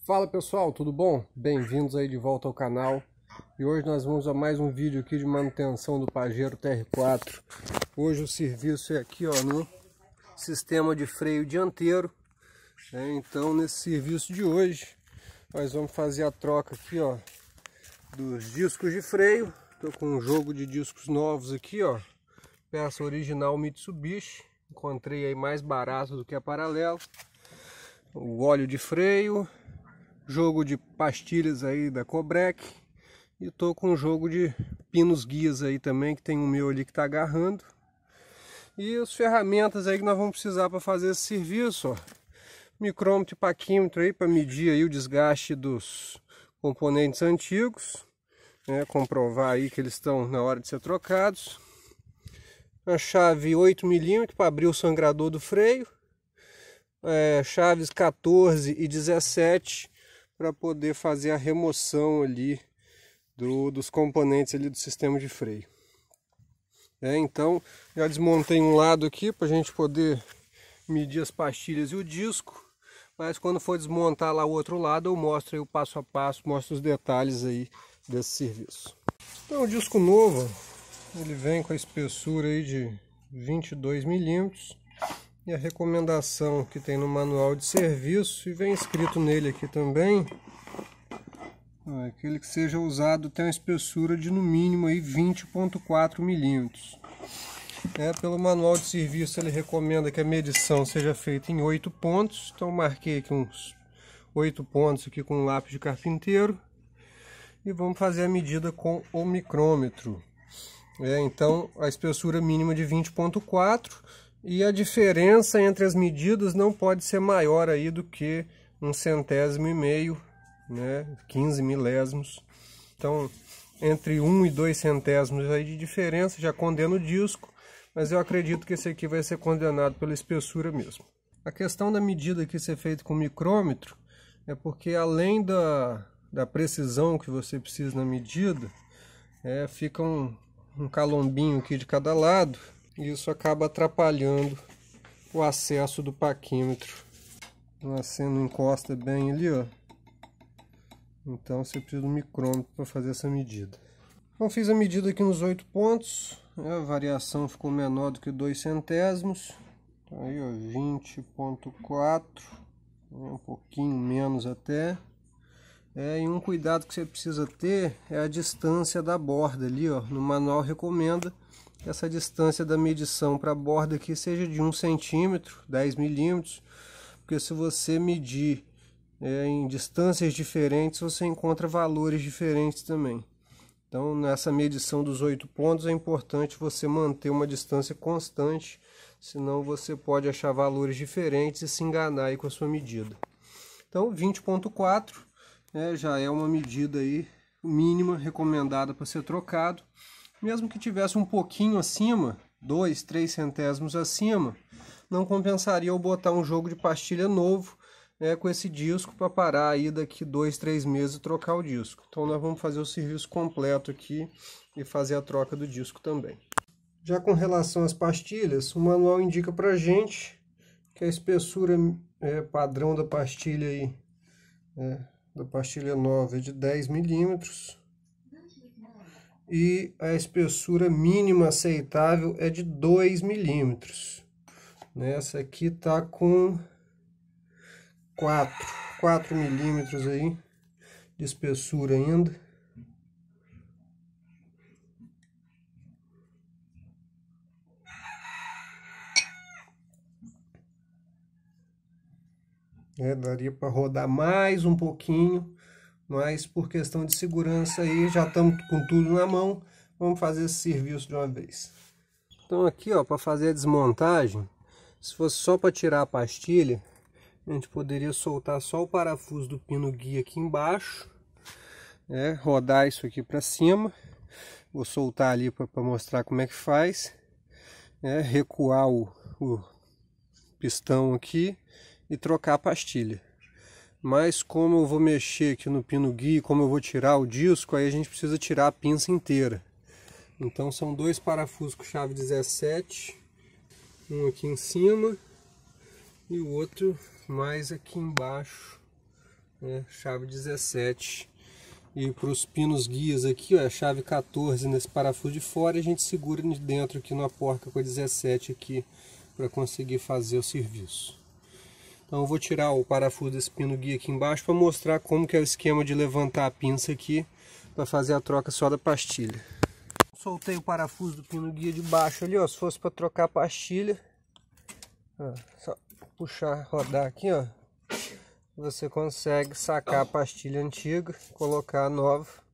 Fala pessoal, tudo bom? Bem-vindos aí de volta ao canal. E hoje nós vamos a mais um vídeo aqui de manutenção do Pajero TR4. Hoje o serviço é aqui, ó, no sistema de freio dianteiro. Então nesse serviço de hoje nós vamos fazer a troca aqui, ó, dos discos de freio. Tô com um jogo de discos novos aqui, ó, peça original Mitsubishi. Encontrei aí mais barato do que a Paralelo. O óleo de freio, jogo de pastilhas aí da Cobrec, e tô com um jogo de pinos guias aí também, que tem o meu ali que tá agarrando, e as ferramentas aí que nós vamos precisar para fazer esse serviço, ó, micrômetro e paquímetro aí para medir aí o desgaste dos componentes antigos, né, comprovar aí que eles estão na hora de ser trocados, a chave 8 mm para abrir o sangrador do freio, chaves 14 e 17 para poder fazer a remoção ali dos componentes ali do sistema de freio. Então já desmontei um lado aqui para a gente poder medir as pastilhas e o disco, mas quando for desmontar lá o outro lado eu mostro aí o passo a passo, mostro os detalhes aí desse serviço. Então o disco novo, ele vem com a espessura aí de 22 mm. E a recomendação que tem no manual de serviço, e vem escrito nele aqui também, aquele que seja usado tem uma espessura de no mínimo aí 20,4 mm. Pelo manual de serviço ele recomenda que a medição seja feita em 8 pontos, então marquei aqui uns 8 pontos aqui com um lápis de carpinteiro, e vamos fazer a medida com o micrômetro. Então a espessura mínima de 20,4, e a diferença entre as medidas não pode ser maior aí do que 1,5 centésimo, né? 15 milésimos. Então, entre 1 e 2 centésimos aí de diferença já condena o disco, mas eu acredito que esse aqui vai ser condenado pela espessura mesmo. A questão da medida aqui ser feita com micrômetro é porque além da precisão que você precisa na medida, fica um calombinho aqui de cada lado. E isso acaba atrapalhando o acesso do paquímetro. O aceno encosta bem ali, ó. Então você precisa do micrômetro para fazer essa medida. Então fiz a medida aqui nos 8 pontos. A variação ficou menor do que 2 centésimos. Aí, ó, 20,4. Um pouquinho menos até. E um cuidado que você precisa ter é a distância da borda ali, ó. No manual recomenda essa distância da medição para a borda aqui seja de 1 centímetro, 10 milímetros, porque se você medir em distâncias diferentes, você encontra valores diferentes também. Então, nessa medição dos 8 pontos, é importante você manter uma distância constante, senão você pode achar valores diferentes e se enganar aí com a sua medida. Então, 20,4 já é uma medida aí mínima recomendada para ser trocado. Mesmo que tivesse um pouquinho acima, 2, 3 centésimos acima, não compensaria eu botar um jogo de pastilha novo com esse disco para parar aí daqui 2, 3 meses e trocar o disco. Então nós vamos fazer o serviço completo aqui e fazer a troca do disco também. Já com relação às pastilhas, o manual indica para gente que a espessura padrão da pastilha aí, da pastilha nova é de 10 milímetros. E a espessura mínima aceitável é de 2 milímetros. Essa aqui tá com 4 milímetros aí de espessura ainda. Daria para rodar mais um pouquinho, mas por questão de segurança aí, já estamos com tudo na mão, vamos fazer esse serviço de uma vez. Então aqui, ó, para fazer a desmontagem, se fosse só para tirar a pastilha, a gente poderia soltar só o parafuso do pino guia aqui embaixo, rodar isso aqui para cima, vou soltar ali para mostrar como é que faz, recuar o pistão aqui e trocar a pastilha. Mas como eu vou mexer aqui no pino guia, como eu vou tirar o disco, aí a gente precisa tirar a pinça inteira. Então são 2 parafusos com chave 17, um aqui em cima e o outro mais aqui embaixo chave 17. E para os pinos guias aqui, ó, a chave 14 nesse parafuso de fora, e a gente segura de dentro aqui na porca com a 17 aqui para conseguir fazer o serviço. Então eu vou tirar o parafuso desse pino guia aqui embaixo para mostrar como que é o esquema de levantar a pinça aqui para fazer a troca só da pastilha. Soltei o parafuso do pino guia de baixo ali, ó, se fosse para trocar a pastilha, ó, só puxar, rodar aqui, ó, você consegue sacar a pastilha antiga, colocar a nova.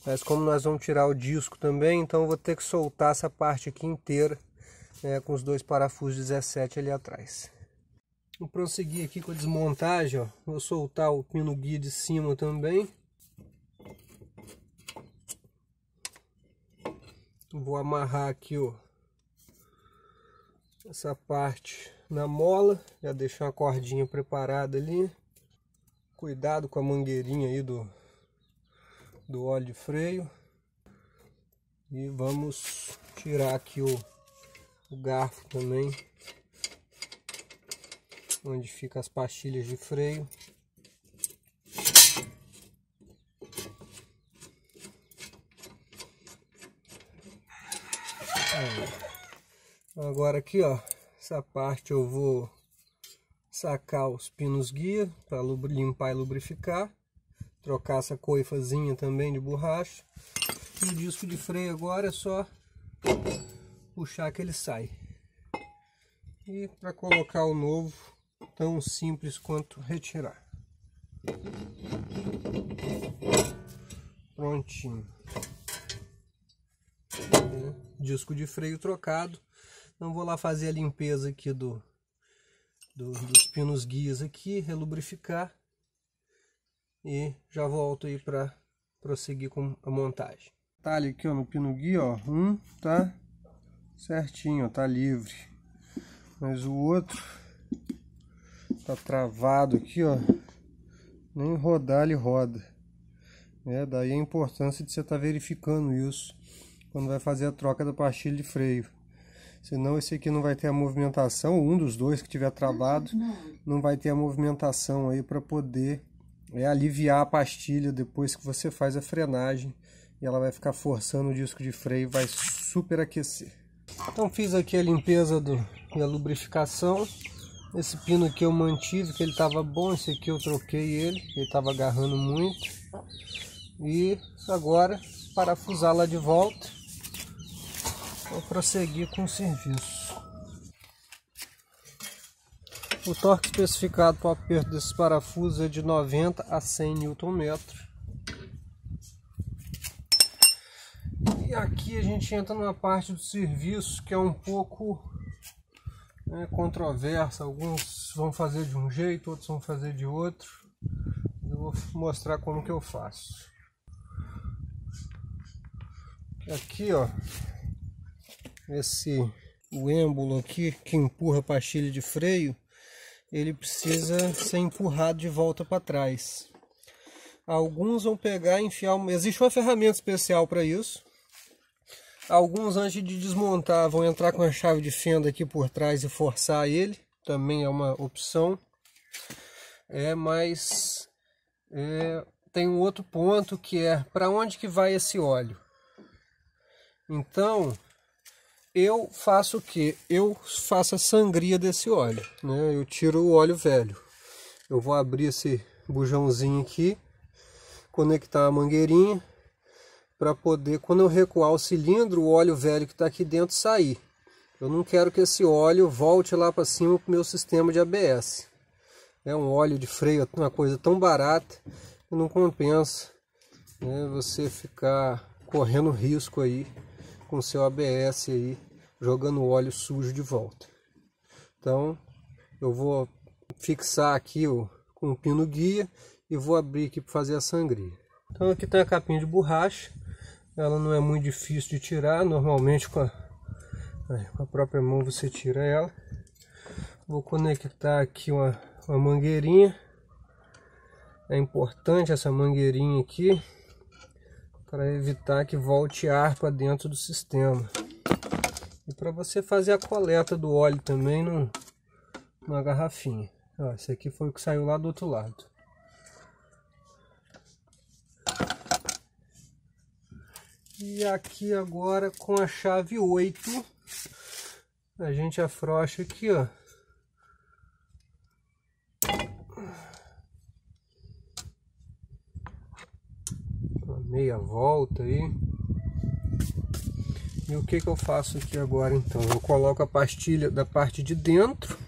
Mas como nós vamos tirar o disco também, então eu vou ter que soltar essa parte aqui inteira, com os dois parafusos 17 ali atrás. Vou prosseguir aqui com a desmontagem, ó. Vou soltar o pino guia de cima também. Vou amarrar aqui, ó, essa parte na mola, já deixar uma cordinha preparada ali. Cuidado com a mangueirinha aí do óleo de freio. E vamos tirar aqui o garfo também, onde fica as pastilhas de freio. Agora aqui, ó, essa parte eu vou sacar os pinos guia para limpar e lubrificar, trocar essa coifazinha também de borracha. E o disco de freio agora é só puxar que ele sai. E para colocar o novo, tão simples quanto retirar. Prontinho. Disco de freio trocado. Então vou lá fazer a limpeza aqui dos pinos guias aqui, relubrificar. E já volto aí para prosseguir com a montagem. Detalhe aqui, ó, no pino guia, ó, um tá certinho, ó, tá livre. Mas o outro tá travado aqui, ó. Nem rodar ele roda. Daí a importância de você estar verificando isso quando vai fazer a troca da pastilha de freio. Senão esse aqui não vai ter a movimentação, um dos dois que tiver travado, não vai ter a movimentação aí para poder aliviar a pastilha depois que você faz a frenagem. E ela vai ficar forçando o disco de freio, vai superaquecer. Então fiz aqui a limpeza e a lubrificação. Esse pino aqui eu mantive, que ele estava bom. Esse aqui eu troquei ele estava agarrando muito. E agora parafusar lá de volta. Vou prosseguir com o serviço. O torque especificado para o aperto desses parafusos é de 90 a 100 Nm. E aqui a gente entra numa parte do serviço que é um pouco controversa. Alguns vão fazer de um jeito, outros vão fazer de outro. Eu vou mostrar como que eu faço. Aqui, ó, o êmbolo aqui que empurra a pastilha de freio, ele precisa ser empurrado de volta para trás. Alguns vão pegar e enfiar, existe uma ferramenta especial para isso. Alguns, antes de desmontar, vão entrar com a chave de fenda aqui por trás e forçar ele, também é uma opção. Mas tem um outro ponto, que é para onde que vai esse óleo. Então eu faço o que? Eu faço a sangria desse óleo, né? Eu tiro o óleo velho. Eu vou abrir esse bujãozinho aqui, conectar a mangueirinha, para poder, quando eu recuar o cilindro, o óleo velho que está aqui dentro sair. Eu não quero que esse óleo volte lá para cima para o meu sistema de ABS. É um óleo de freio, uma coisa tão barata que não compensa, né, você ficar correndo risco aí com o seu ABS aí, jogando óleo sujo de volta. Então eu vou fixar aqui com o pino guia e vou abrir aqui para fazer a sangria. Então aqui tem a capinha de borracha, ela não é muito difícil de tirar, normalmente com a própria mão você tira ela. Vou conectar aqui uma mangueirinha. É importante essa mangueirinha aqui para evitar que volte ar para dentro do sistema. E para você fazer a coleta do óleo também numa garrafinha. Ó, esse aqui foi o que saiu lá do outro lado. E aqui agora com a chave 8, a gente afrouxa aqui, ó. Uma meia volta aí. E o que eu faço aqui agora então? Eu coloco a pastilha da parte de dentro.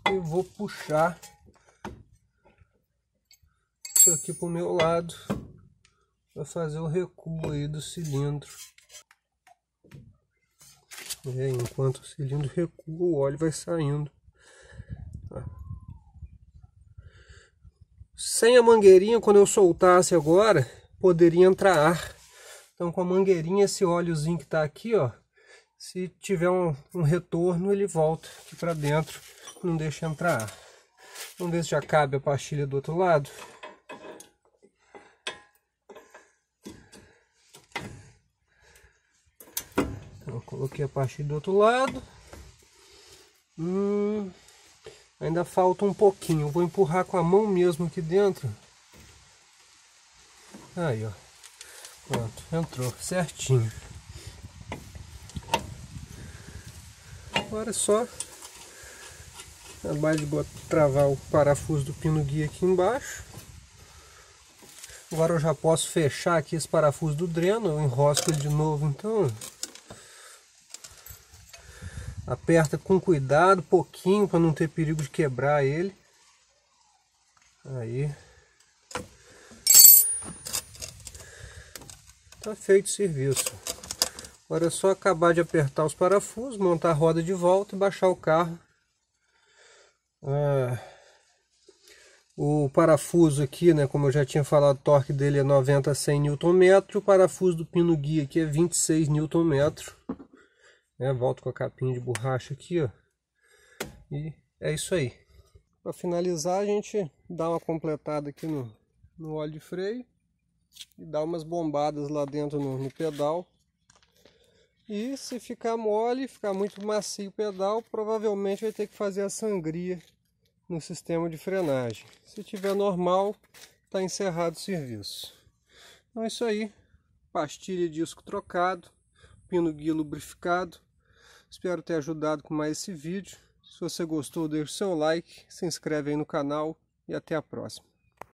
E vou puxar isso aqui para o meu lado para fazer o recuo aí do cilindro. Enquanto o cilindro recua, o óleo vai saindo. Sem a mangueirinha, quando eu soltasse agora, poderia entrar ar. Então com a mangueirinha, esse óleozinho que está aqui, ó, se tiver um retorno, ele volta aqui para dentro, não deixa entrar ar. Vamos ver se já cabe a pastilha do outro lado. Então, eu coloquei a pastilha do outro lado. Ainda falta um pouquinho. Eu vou empurrar com a mão mesmo aqui dentro. Aí, ó. Pronto, entrou certinho. Agora é só acabar de travar o parafuso do pino guia aqui embaixo. Agora eu já posso fechar aqui esse parafuso do dreno. Eu enrosco ele de novo, então. Aperta com cuidado, pouquinho, para não ter perigo de quebrar ele. Aí. Tá feito o serviço. Agora é só acabar de apertar os parafusos, montar a roda de volta e baixar o carro. O parafuso aqui, né, como eu já tinha falado, o torque dele é 90 a 100 Nm. O parafuso do pino guia aqui é 26 Nm. Volto com a capinha de borracha aqui, ó. E é isso aí. Para finalizar, a gente dá uma completada aqui no óleo de freio e dá umas bombadas lá dentro no pedal. E se ficar mole, ficar muito macio o pedal, provavelmente vai ter que fazer a sangria no sistema de frenagem. Se tiver normal, está encerrado o serviço. Então é isso aí. Pastilha de disco trocado, pino guia lubrificado. Espero ter ajudado com mais esse vídeo. Se você gostou, deixe seu like, se inscreve aí no canal e até a próxima.